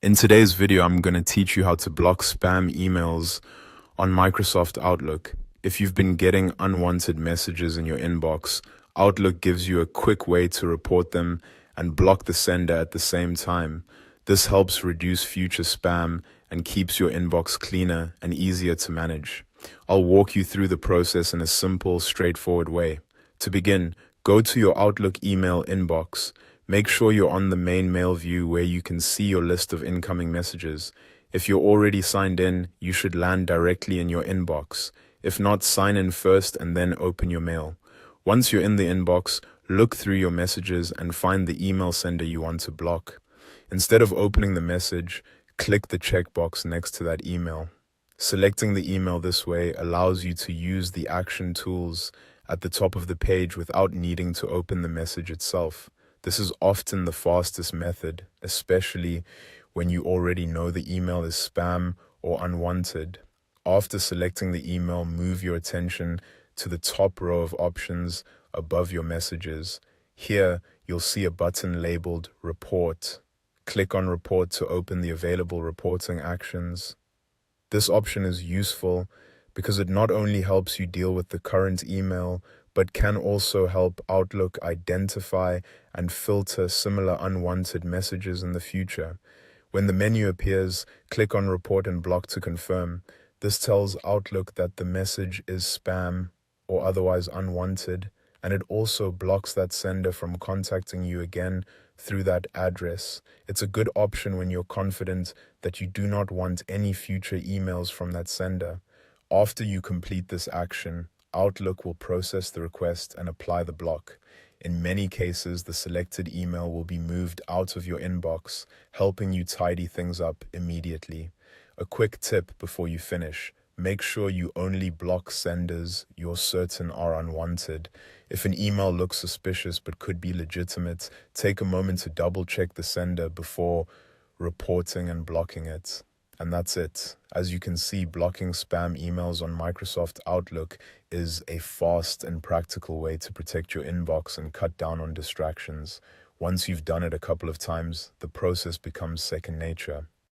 In today's video, I'm going to teach you how to block spam emails on Microsoft Outlook. If you've been getting unwanted messages in your inbox, Outlook gives you a quick way to report them and block the sender at the same time. This helps reduce future spam and keeps your inbox cleaner and easier to manage. I'll walk you through the process in a simple, straightforward way. To begin, go to your Outlook email inbox. Make sure you're on the main mail view where you can see your list of incoming messages. If you're already signed in, you should land directly in your inbox. If not, sign in first and then open your mail. Once you're in the inbox, look through your messages and find the email sender you want to block. Instead of opening the message, click the checkbox next to that email. Selecting the email this way allows you to use the action tools at the top of the page without needing to open the message itself. This is often the fastest method, especially when you already know the email is spam or unwanted. After selecting the email, move your attention to the top row of options above your messages. Here, you'll see a button labeled Report. Click on Report to open the available reporting actions. This option is useful because it not only helps you deal with the current email, but can also help Outlook identify and filter similar unwanted messages in the future. When the menu appears, click on Report and Block to confirm. This tells Outlook that the message is spam or otherwise unwanted, and it also blocks that sender from contacting you again through that address. It's a good option when you're confident that you do not want any future emails from that sender. After you complete this action, Outlook will process the request and apply the block. In many cases, the selected email will be moved out of your inbox, helping you tidy things up immediately. A quick tip before you finish: make sure you only block senders you're certain are unwanted. If an email looks suspicious but could be legitimate, take a moment to double-check the sender before reporting and blocking it. And that's it. As you can see, blocking spam emails on Microsoft Outlook is a fast and practical way to protect your inbox and cut down on distractions. Once you've done it a couple of times, the process becomes second nature.